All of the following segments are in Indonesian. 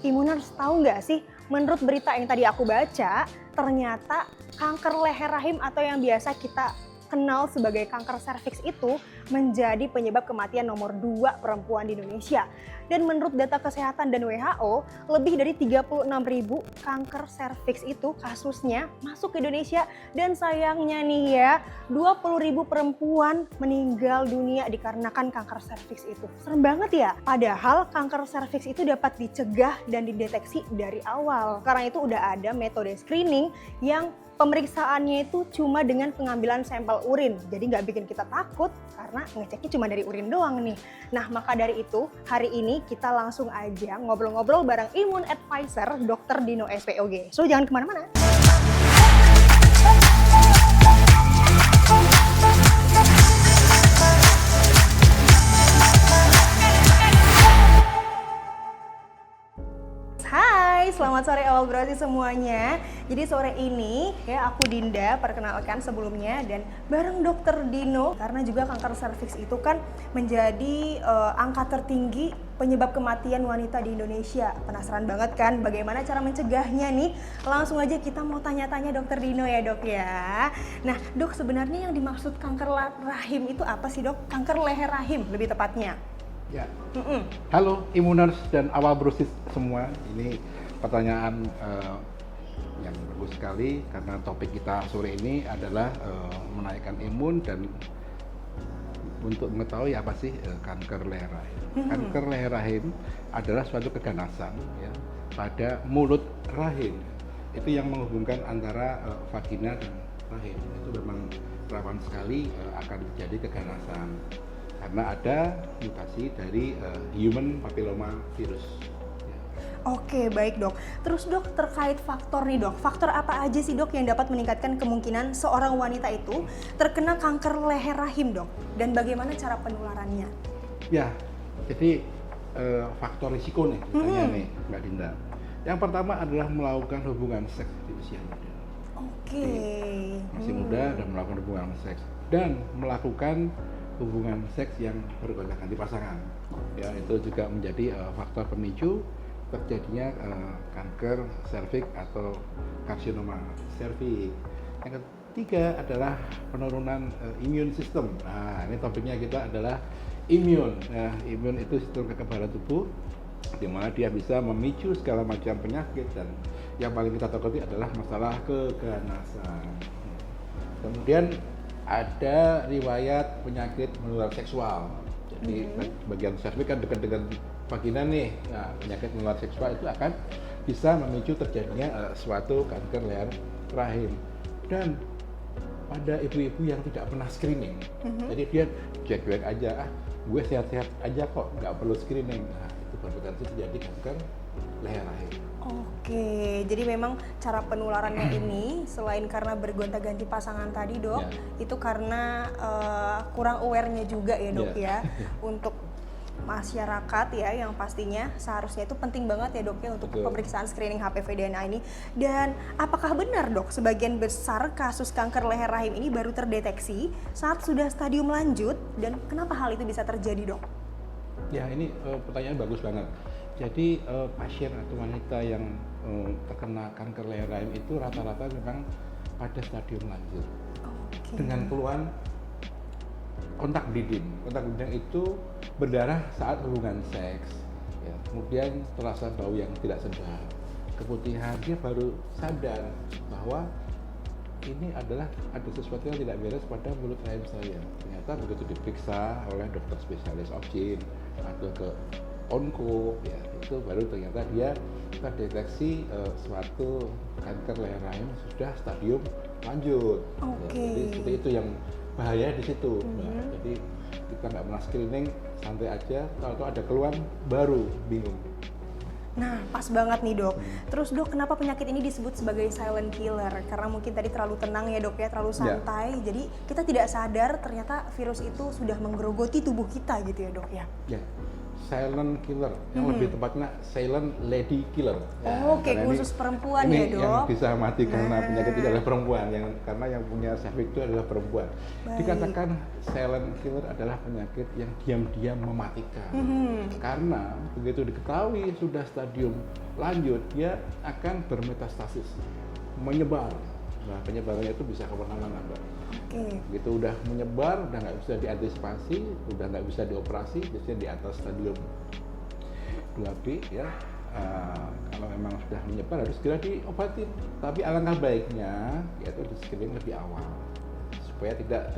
Imuners, tahu nggak sih, menurut berita yang tadi aku baca, ternyata kanker leher rahim atau yang biasa kita kenal sebagai kanker serviks itu menjadi penyebab kematian nomor 2 perempuan di Indonesia. Dan menurut data kesehatan dan WHO, lebih dari 36.000 kanker serviks itu kasusnya masuk ke Indonesia. Dan sayangnya nih ya, 20.000 perempuan meninggal dunia dikarenakan kanker serviks itu. Serem banget ya? Padahal kanker serviks itu dapat dicegah dan dideteksi dari awal. Karena itu udah ada metode screening yang pemeriksaannya itu cuma dengan pengambilan sampel urin. Jadi nggak bikin kita takut karena ngeceknya cuma dari urin doang nih. Nah, maka dari itu hari ini kita langsung aja ngobrol-ngobrol bareng Immune Advisor Dr. Dino SPOG. So jangan kemana-mana. Hai, selamat sore awal berarti semuanya. Jadi sore ini ya aku Dinda perkenalkan sebelumnya dan bareng Dr. Dino karena juga kanker serviks itu kan menjadi angka tertinggi penyebab kematian wanita di Indonesia. Penasaran banget kan bagaimana cara mencegahnya nih? Langsung aja kita mau tanya-tanya Dr. Dino ya Dok ya. Nah Dok, sebenarnya yang dimaksud kanker rahim itu apa sih Dok? Kanker leher rahim lebih tepatnya. Ya. Halo Immuners dan awal brosis semua. Ini pertanyaan yang bagus sekali karena topik kita sore ini adalah menaikkan imun dan untuk mengetahui apa sih kanker leher rahim. Kanker leher rahim adalah suatu keganasan ya pada mulut rahim. Itu yang menghubungkan antara vagina dan rahim. Itu memang rawan sekali akan terjadi keganasan. Karena ada mutasi dari human papilloma virus. Ya. Oke, baik Dok. Terus Dok, terkait faktor nih Dok, faktor apa aja sih Dok yang dapat meningkatkan kemungkinan seorang wanita itu terkena kanker leher rahim Dok? Dan bagaimana cara penularannya? Ya, jadi faktor risiko nih, misalnya nih Mbak Dinda. Yang pertama adalah melakukan hubungan seks di usia muda. Oke. Masih muda dan melakukan hubungan seks. Dan melakukan hubungan seks yang bergonta-ganti pasangan, ya itu juga menjadi faktor pemicu terjadinya kanker serviks atau karsinoma serviks. Yang ketiga adalah penurunan immune system. Nah, ini topiknya kita adalah imun. Nah, imun itu sistem kekebalan tubuh, di mana dia bisa memicu segala macam penyakit dan yang paling kita takuti adalah masalah keganasan. Kemudian ada riwayat penyakit menular seksual. Jadi bagian serviks kan dekat dengan vagina nih. Nah, penyakit menular seksual itu akan bisa memicu terjadinya suatu kanker leher rahim. Dan pada ibu-ibu yang tidak pernah screening, jadi dia cuek-cuek aja, gue sehat-sehat aja kok, nggak perlu screening. Nah, itu berpotensi terjadi kanker leher rahim. Oke, jadi memang cara penularannya ini selain karena bergonta-ganti pasangan tadi Dok, itu karena kurang aware-nya juga ya Dok ya untuk masyarakat ya yang pastinya seharusnya itu penting banget ya Dok ya untuk pemeriksaan screening HPV DNA ini. Dan apakah benar Dok sebagian besar kasus kanker leher rahim ini baru terdeteksi saat sudah stadium lanjut dan kenapa hal itu bisa terjadi Dok? Ya ini pertanyaan bagus banget. Jadi pasien atau wanita yang terkena kanker leher rahim itu rata-rata memang pada stadium lanjut dengan keluhan kontak bleeding. Kontak bleeding itu berdarah saat hubungan seks. Ya, kemudian terasa bau yang tidak sedap, keputihan. Dia baru sadar bahwa ini adalah ada sesuatu yang tidak beres pada mulut rahim saya. Ternyata begitu diperiksa oleh dokter spesialis obgyn atau ke onko, ya itu baru ternyata dia terdeteksi suatu kanker leher rahim sudah stadium lanjut. Ya, jadi seperti itu yang bahaya di situ. Nah, jadi kita nggak pernah screening, santai aja. Kalau ada keluhan baru bingung. Nah, pas banget nih Dok. Terus Dok, kenapa penyakit ini disebut sebagai silent killer? Karena mungkin tadi terlalu tenang ya Dok ya, terlalu santai. Jadi kita tidak sadar ternyata virus itu sudah menggerogoti tubuh kita gitu ya Dok ya. Ya, silent killer, yang lebih tepatnya silent lady killer. Oke, karena khusus perempuan ya, ini Dok. yang bisa mati karena Nah. penyakit itu adalah perempuan, karena yang punya cervix itu adalah perempuan. Baik. Dikatakan silent killer adalah penyakit yang diam-diam mematikan. Karena begitu diketahui sudah stadium lanjut, dia akan bermetastasis, menyebar. Nah, penyebarannya itu bisa kemana-mana, Mbak. Oke. Begitu udah menyebar, udah nggak bisa diantisipasi, udah nggak bisa dioperasi, biasanya di atas stadium 2B ya. Kalau memang sudah menyebar harus segera diobatin. Tapi alangkah baiknya yaitu di screening lebih awal supaya tidak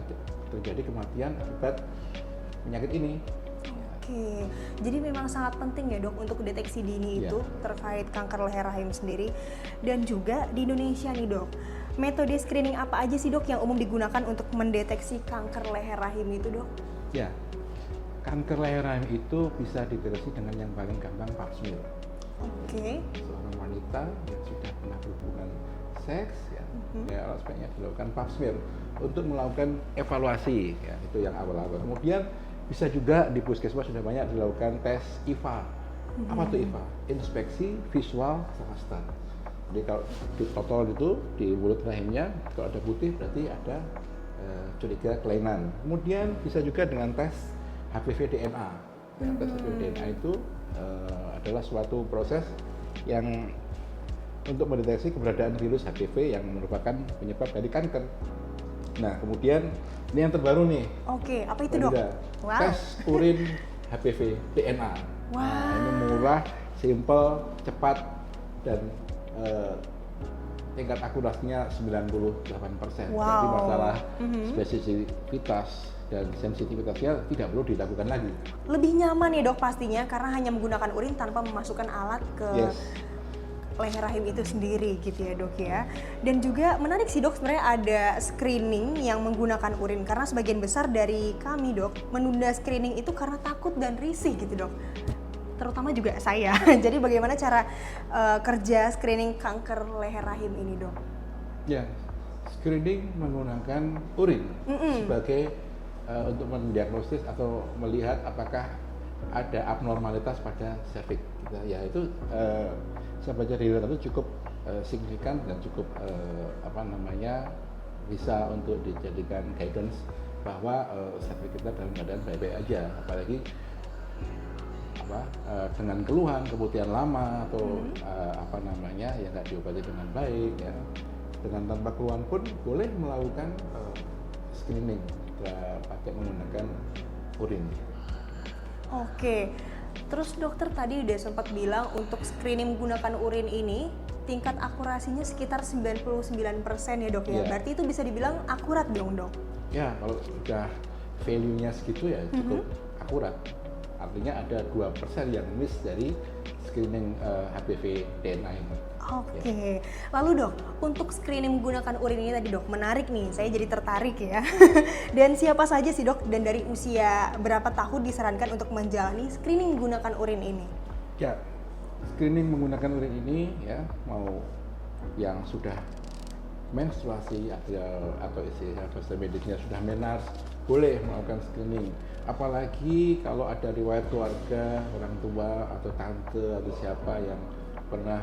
terjadi kematian akibat penyakit ini. Oke, jadi memang sangat penting ya, Dok, untuk deteksi dini Iya. itu terkait kanker leher rahim sendiri. Dan juga di Indonesia nih, Dok, metode screening apa aja sih, Dok, yang umum digunakan untuk mendeteksi kanker leher rahim itu, Dok? Ya, kanker leher rahim itu bisa dideteksi dengan yang paling gampang pap smear. Oke. Seorang wanita yang sudah pernah berhubungan seks ya, ya sebaiknya dilakukan pap smear untuk melakukan evaluasi ya, itu yang awal-awal. Kemudian bisa juga di puskesmas sudah banyak dilakukan tes IVA. Apa tuh IVA? Inspeksi visual swasta. Jadi kalau ditotol itu di mulut rahimnya, kalau ada putih berarti ada curiga kelainan. Kemudian bisa juga dengan tes HPV DNA. Ya, tes HPV DNA itu adalah suatu proses yang untuk mendeteksi keberadaan virus HPV yang merupakan penyebab dari kanker. Nah, kemudian ini yang terbaru nih. Oke, apa itu, Dok? Juga, Wow. tes urin HPV DNA. Nah, ini murah, simple, cepat, dan tingkat akurasinya 98%. Wow. Jadi masalah spesifisitas dan sensitivitasnya tidak perlu dilakukan lagi. Lebih nyaman ya, Dok, pastinya karena hanya menggunakan urin tanpa memasukkan alat ke Yes. leher rahim itu sendiri gitu ya, Dok ya. Dan juga menarik sih, Dok, sebenarnya ada screening yang menggunakan urin karena sebagian besar dari kami, Dok, menunda screening itu karena takut dan risih gitu, Dok. Terutama juga saya. Jadi bagaimana cara kerja screening kanker leher rahim ini, Dok? Ya, screening menggunakan urin sebagai untuk mendiagnosis atau melihat apakah ada abnormalitas pada cervix kita. Ya itu saya baca di literatur cukup signifikan dan cukup bisa untuk dijadikan guidance bahwa cervix kita dalam keadaan baik-baik aja, apalagi dengan keluhan keputihan lama atau yang nggak diobati dengan baik ya, dengan tanpa keluhan pun boleh melakukan screening pakai menggunakan urin. Oke, terus dokter tadi udah sempat bilang untuk screening menggunakan urin ini tingkat akurasinya sekitar 99% ya, Dok ya. Iya. Berarti itu bisa dibilang akurat dong, Dok? Ya, kalau sudah value-nya segitu ya cukup akurat. Artinya ada 2% yang miss dari screening HPV DNA ini. Oke, lalu Dok, untuk screening menggunakan urin ini tadi, Dok, menarik nih, saya jadi tertarik ya. Dan siapa saja sih, Dok, dan dari usia berapa tahun disarankan untuk menjalani screening menggunakan urin ini? Ya, screening menggunakan urin ini ya, mau yang sudah menstruasi atau istilahnya bahasa medisnya sudah menars, boleh melakukan screening. Apalagi kalau ada riwayat keluarga, orang tua atau tante atau siapa yang pernah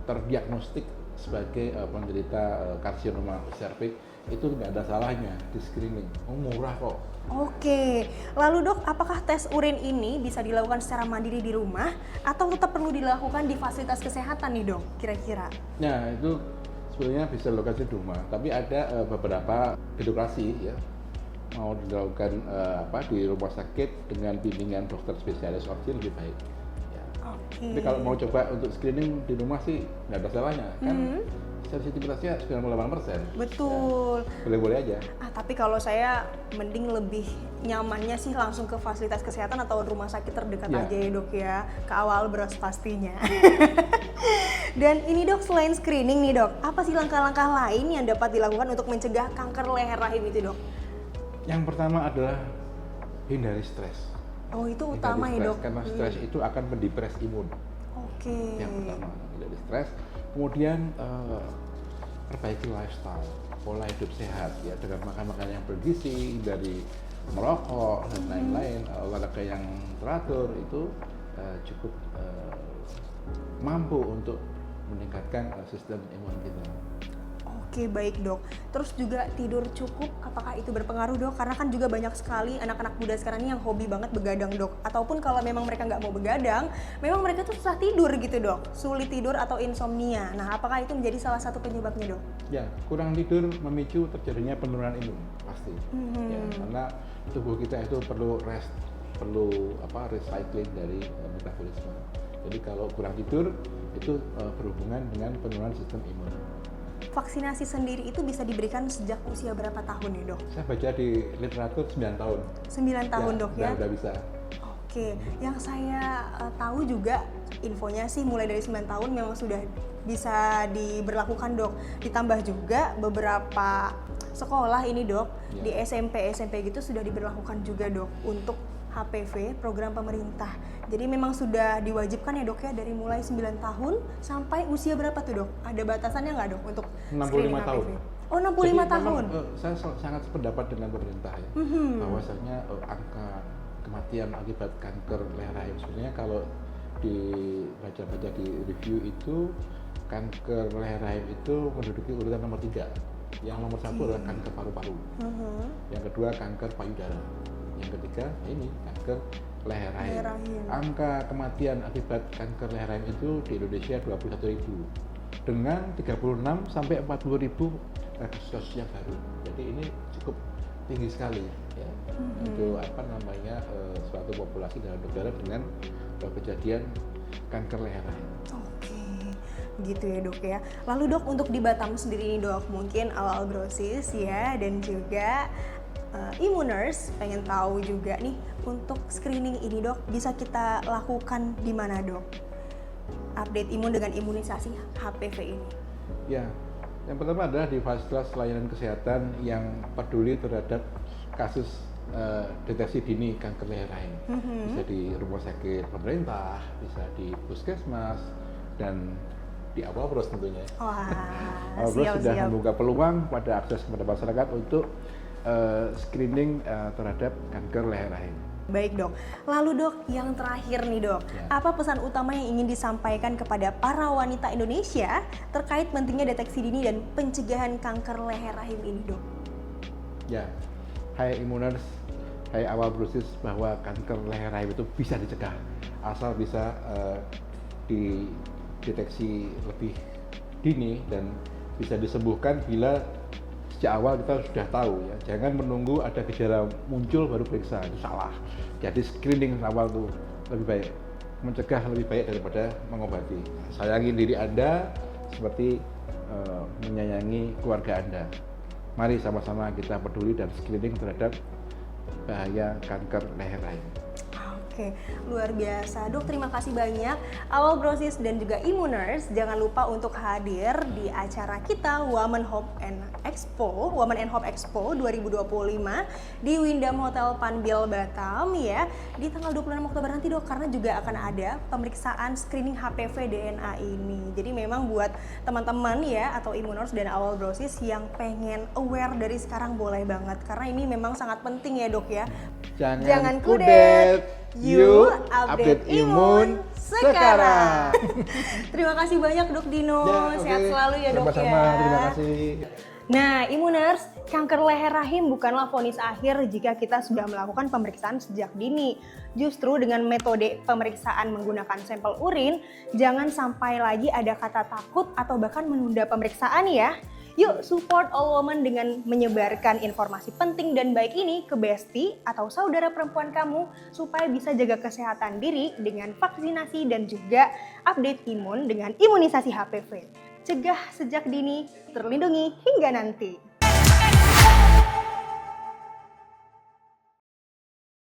terdiagnostik sebagai penderita karsinoma cervix, itu nggak ada salahnya di screening. Oh, murah kok. Oke, lalu Dok, apakah tes urin ini bisa dilakukan secara mandiri di rumah atau tetap perlu dilakukan di fasilitas kesehatan nih, Dok, kira-kira? Nah, itu sebenarnya bisa dilakukan di rumah, tapi ada beberapa edukasi ya, mau dilakukan di rumah sakit dengan bimbingan dokter spesialis orsi lebih baik. Ya. Oke. Tapi kalau mau coba untuk screening di rumah sih nggak ada salahnya, kan sensitivitasnya 98%. Betul. Ya, boleh-boleh aja. Tapi kalau saya mending lebih nyamannya sih langsung ke fasilitas kesehatan atau rumah sakit terdekat Ya. aja ya, Dok ya. Ke awal beras pastinya. Dan ini, Dok, selain screening nih, Dok, apa sih langkah-langkah lain yang dapat dilakukan untuk mencegah kanker leher rahim itu, Dok? Yang pertama adalah hindari stres. Oh, itu Hindari utama ya, stres, Dok? karena stres itu akan mendepres imun. Oke. Yang pertama, hindari stres. Kemudian perbaiki lifestyle, pola hidup sehat ya, dengan makan makanan yang bergizi, dari merokok dan lain-lain, olahraga yang teratur itu cukup mampu untuk meningkatkan sistem imun kita. Oke, baik dok. Terus juga tidur cukup, apakah itu berpengaruh dok? Karena kan juga banyak sekali anak-anak muda sekarang ini yang hobi banget begadang dok. Ataupun kalau memang mereka nggak mau begadang, memang mereka tuh susah tidur gitu dok. Sulit tidur atau insomnia. Nah, apakah itu menjadi salah satu penyebabnya dok? Ya, kurang tidur memicu terjadinya penurunan imun, pasti. Ya, karena tubuh kita itu perlu rest, perlu recycling dari metabolisme. Jadi kalau kurang tidur itu berhubungan dengan penurunan sistem imun. Vaksinasi sendiri itu bisa diberikan sejak usia berapa tahun nih dok? Saya baca di literatur 9 tahun. 9 tahun dok ya? Udah bisa. Oke, yang saya tahu juga infonya sih mulai dari 9 tahun memang sudah bisa diberlakukan dok. Ditambah juga beberapa sekolah ini dok, di SMP gitu sudah diberlakukan juga dok untuk HPV program pemerintah. Jadi memang sudah diwajibkan ya dok ya dari mulai 9 tahun sampai usia berapa tuh dok? Ada batasannya nggak dok untuk 65 screening tahun. HPV? Oh 65 Jadi tahun? Memang, saya sangat sependapat dengan pemerintah ya, bahwasanya angka kematian akibat kanker leher rahim sebenarnya kalau dibaca-baca di review itu kanker leher rahim itu menduduki urutan nomor 3. Yang nomor 1 adalah kanker paru-paru, yang kedua kanker payudara, yang ketiga ini kanker leher rahim. Angka kematian akibat kanker leher rahim itu di Indonesia 21.000 dengan 36 sampai 40.000 kasus yang baru. Jadi ini cukup tinggi sekali ya. Untuk suatu populasi dalam negara dengan kejadian kanker leher rahim. Oke, gitu ya dok ya. Lalu dok untuk di Batam sendiri nih dok, mungkin awal brosis ya dan juga Immuners pengen tahu juga nih untuk screening ini dok bisa kita lakukan di mana dok? Update imun dengan imunisasi HPV ini. Ya, yang pertama adalah di fasilitas layanan kesehatan yang peduli terhadap kasus deteksi dini kanker leher rahim. Bisa di rumah sakit pemerintah, bisa di puskesmas, dan di Awalbros tentunya. Wah, Awalbros sudah membuka peluang pada akses kepada masyarakat untuk screening terhadap kanker leher rahim. Baik dok, lalu dok yang terakhir nih dok, apa pesan utama yang ingin disampaikan kepada para wanita Indonesia terkait pentingnya deteksi dini dan pencegahan kanker leher rahim ini dok? Ya, hai Immuners, hai Awalbrosis, bahwa kanker leher rahim itu bisa dicegah asal bisa dideteksi lebih dini dan bisa disembuhkan bila sejak awal kita sudah tahu ya. Jangan menunggu ada gejala muncul baru periksa, itu salah. Jadi screening awal itu lebih baik, mencegah lebih baik daripada mengobati. Sayangi diri Anda seperti menyayangi keluarga Anda. Mari sama-sama kita peduli dan screening terhadap bahaya kanker leher rahim. Oke, luar biasa. Dok, terima kasih banyak. Awalbrosis dan juga Immuners, jangan lupa untuk hadir di acara kita Women and Hope Expo 2025 di Wyndham Hotel Panbil Batam ya. Di tanggal 26 Oktober nanti dok, karena juga akan ada pemeriksaan screening HPV DNA ini. Jadi memang buat teman-teman ya atau Immuners dan Awalbrosis yang pengen aware dari sekarang boleh banget. Karena ini memang sangat penting ya dok ya. Jangan kudet. Yuk update imun sekarang. Terima kasih banyak Dok Dino. Sehat selalu ya Dok Sama-sama, ya. terima kasih. Nah, Immuners, kanker leher rahim bukanlah vonis akhir jika kita sudah melakukan pemeriksaan sejak dini. Justru dengan metode pemeriksaan menggunakan sampel urin, jangan sampai lagi ada kata takut atau bahkan menunda pemeriksaan ya. Yuk support All Women dengan menyebarkan informasi penting dan baik ini ke bestie atau saudara perempuan kamu supaya bisa jaga kesehatan diri dengan vaksinasi dan juga update imun dengan imunisasi HPV. Cegah sejak dini, terlindungi hingga nanti.